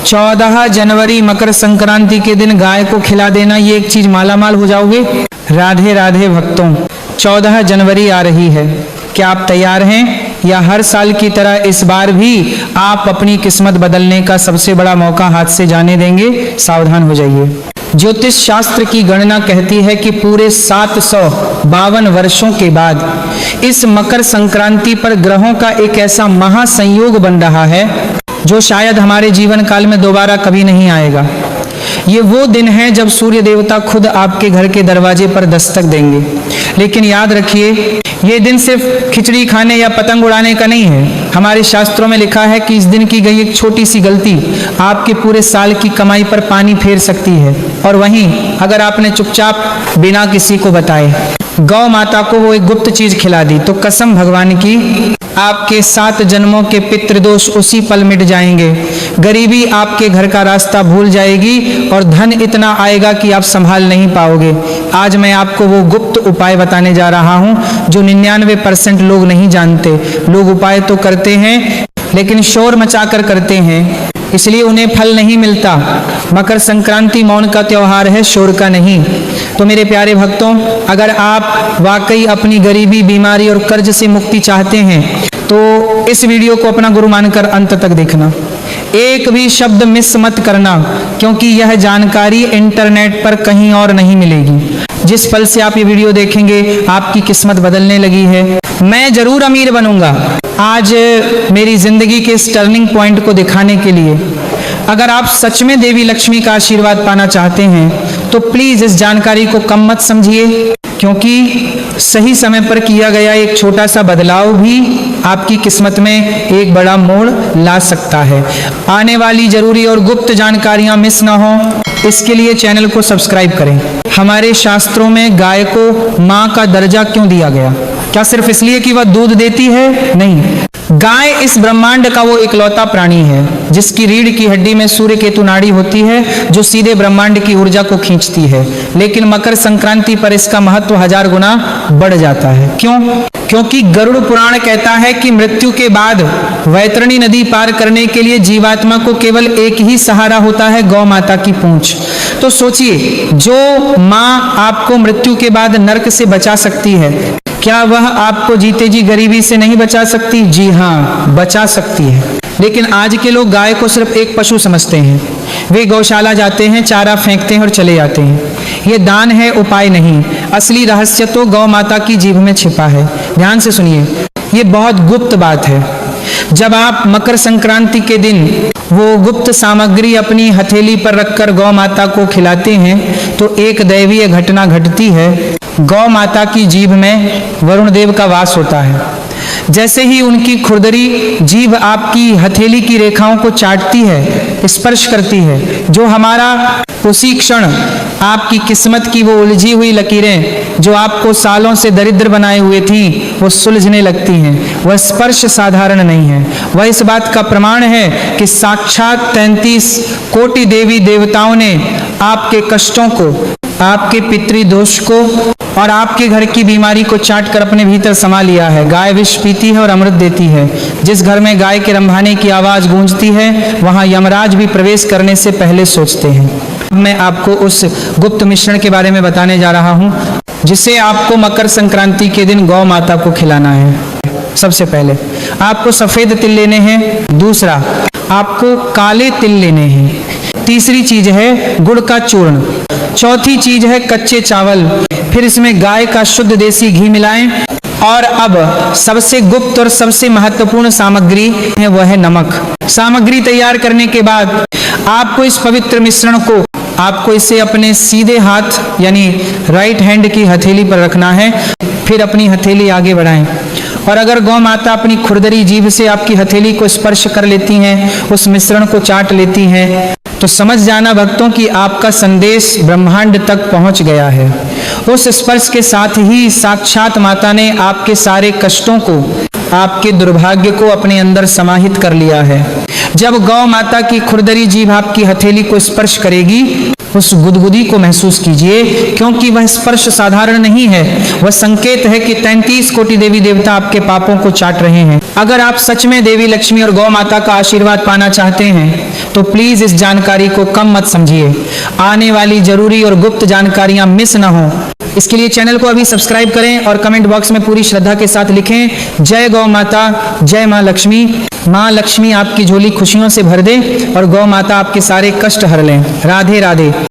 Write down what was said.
14 जनवरी मकर संक्रांति के दिन गाय को खिला देना, ये एक चीज मालामाल हो जाओगे। राधे राधे भक्तों, 14 जनवरी आ रही है, क्या आप तैयार हैं? या हर साल की तरह इस बार भी आप अपनी किस्मत बदलने का सबसे बड़ा मौका हाथ से जाने देंगे? सावधान हो जाइए। ज्योतिष शास्त्र की गणना कहती है कि पूरे 752 वर्षों के बाद इस मकर संक्रांति पर ग्रहों का एक ऐसा महासंयोग बन रहा है जो शायद हमारे जीवन काल में दोबारा कभी नहीं आएगा। ये वो दिन है जब सूर्य देवता खुद आपके घर के दरवाजे पर दस्तक देंगे। लेकिन याद रखिए, ये दिन सिर्फ खिचड़ी खाने या पतंग उड़ाने का नहीं है। हमारे शास्त्रों में लिखा है कि इस दिन की गई एक छोटी सी गलती आपके पूरे साल की कमाई पर पानी फेर सकती है। और वहीं अगर आपने चुपचाप बिना किसी को बताए गौ माता को वो एक गुप्त चीज खिला दी तो कसम भगवान की, आपके 7 जन्मों के पितृदोष उसी पल मिट जाएंगे। गरीबी आपके घर का रास्ता भूल जाएगी और धन इतना आएगा कि आप संभाल नहीं पाओगे। आज मैं आपको वो गुप्त उपाय बताने जा रहा हूं जो 99% लोग नहीं जानते। लोग उपाय तो करते हैं लेकिन शोर मचाकर करते हैं, इसलिए उन्हें फल नहीं मिलता। मकर संक्रांति मौन का त्योहार है, शोर का नहीं। तो मेरे प्यारे भक्तों, अगर आप वाकई अपनी गरीबी, बीमारी और कर्ज से मुक्ति चाहते हैं तो इस वीडियो को अपना गुरु मानकर अंत तक देखना। एक भी शब्द मिस मत करना, क्योंकि यह जानकारी इंटरनेट पर कहीं और नहीं मिलेगी। जिस पल से आप ये वीडियो देखेंगे आपकी किस्मत बदलने लगी है। मैं जरूर अमीर बनूंगा। आज मेरी जिंदगी के इस टर्निंग पॉइंट को दिखाने के लिए अगर आप सच में देवी लक्ष्मी का आशीर्वाद पाना चाहते हैं तो प्लीज इस जानकारी को कम मत समझिए, क्योंकि सही समय पर किया गया एक छोटा सा बदलाव भी आपकी किस्मत में एक बड़ा मोड़ ला सकता है। आने वाली जरूरी और गुप्त जानकारियां मिस ना हो, इसके लिए चैनल को सब्सक्राइब करें। हमारे शास्त्रों में गाय को मां का दर्जा क्यों दिया गया? क्या सिर्फ इसलिए कि वह दूध देती है? नहीं, गाय इस ब्रह्मांड का वो इकलौता प्राणी है जिसकी रीढ़ की हड्डी में सूर्य केतु नाड़ी होती है जो सीधे ब्रह्मांड की ऊर्जा को खींचती है। लेकिन मकर संक्रांति पर इसका महत्व 1000 गुना बढ़ जाता है। क्यों? क्योंकि गरुड़ पुराण कहता है कि मृत्यु के बाद वैतरणी नदी पार करने के लिए जीवात्मा को केवल एक ही सहारा होता है, गौ माता की पूंछ। तो सोचिए, जो माँ आपको मृत्यु के बाद नरक से बचा सकती है, क्या वह आपको जीते जी गरीबी से नहीं बचा सकती? जी हाँ, बचा सकती है। लेकिन आज के लोग गाय को सिर्फ एक पशु समझते हैं। वे गौशाला जाते हैं, चारा फेंकते हैं और चले जाते हैं। ये दान है, उपाय नहीं। असली रहस्य तो गौ माता की जीभ में छिपा है। ध्यान से सुनिए, ये बहुत गुप्त बात है। जब आप मकर संक्रांति के दिन वो गुप्त सामग्री अपनी हथेली पर रखकर गौ माता को खिलाते हैं तो एक दैवीय घटना घटती है। गौ माता की जीभ में वरुण देव का वास होता है। जैसे ही उनकी खुरदरी जीभ आपकी हथेली की रेखाओं को चाटती है, स्पर्श करती है, जो हमारा उसी क्षण आपकी किस्मत की वो उलझी हुई लकीरें जो आपको सालों से दरिद्र बनाए हुए थी, वो सुलझने लगती हैं। वह स्पर्श साधारण नहीं है, वह इस बात का प्रमाण है कि साक्षात 33 कोटि देवी देवताओं ने आपके कष्टों को, आपके पितृदोष को और आपके घर की बीमारी को चाट कर अपने भीतर समा लिया है। गाय विष पीती है और अमृत देती है। जिस घर में गाय के रंभाने की आवाज गूंजती है वहां यमराज भी प्रवेश करने से पहले सोचते हैं। मैं आपको उस गुप्त मिश्रण के बारे में बताने जा रहा हूं जिसे आपको मकर संक्रांति के दिन गौ माता को खिलाना है। सबसे पहले आपको सफेद तिल लेने हैं, दूसरा आपको काले तिल लेने हैं, तीसरी चीज है गुड़ का चूर्ण, चौथी चीज है कच्चे चावल, फिर इसमें गाय का शुद्ध देसी घी मिलाएं और अब सबसे गुप्त और सबसे महत्वपूर्ण सामग्री है, वह है नमक। सामग्री तैयार करने के बाद आपको इस पवित्र मिश्रण को, आपको इसे अपने सीधे हाथ यानी राइट हैंड की हथेली पर रखना है। फिर अपनी हथेली आगे बढ़ाएं और अगर गौ माता अपनी खुरदरी जीभ से आपकी हथेली को स्पर्श कर लेती हैं, उस मिश्रण को चाट लेती हैं, तो समझ जाना भक्तों कि आपका संदेश ब्रह्मांड तक पहुंच गया है। उस स्पर्श के साथ ही साक्षात माता ने आपके सारे कष्टों को, आपके दुर्भाग्य को अपने अंदर समाहित कर लिया है। जब गौ माता की खुरदरी जीभ आपकी हथेली को स्पर्श करेगी उस गुदगुदी को महसूस कीजिए, क्योंकि वह स्पर्श साधारण नहीं है, वह संकेत है कि 33 कोटि देवी देवता आपके पापों को चाट रहे हैं। अगर आप सच में देवी लक्ष्मी और गौ माता का आशीर्वाद पाना चाहते हैं तो प्लीज इस जानकारी को कम मत समझिए। आने वाली जरूरी और गुप्त जानकारियां मिस ना हो, इसके लिए चैनल को अभी सब्सक्राइब करें और कमेंट बॉक्स में पूरी श्रद्धा के साथ लिखें, जय गौ माता, जय मां लक्ष्मी। मां लक्ष्मी आपकी झोली खुशियों से भर दे और गौ माता आपके सारे कष्ट हर लें। राधे राधे।